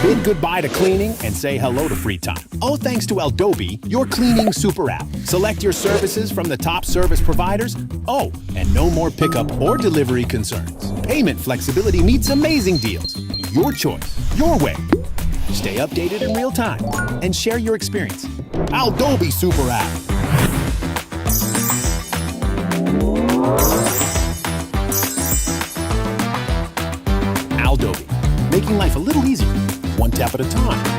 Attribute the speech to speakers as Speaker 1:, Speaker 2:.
Speaker 1: Bid goodbye to cleaning and say hello to free time. All thanks to Adobe, your cleaning super app. Select your services from the top service providers. Oh, and no more pickup or delivery concerns. Payment flexibility meets amazing deals. Your choice, your way. Stay updated in real time and share your experience. Adobe Super App. Adobe, making life a little easier, one tap at a time.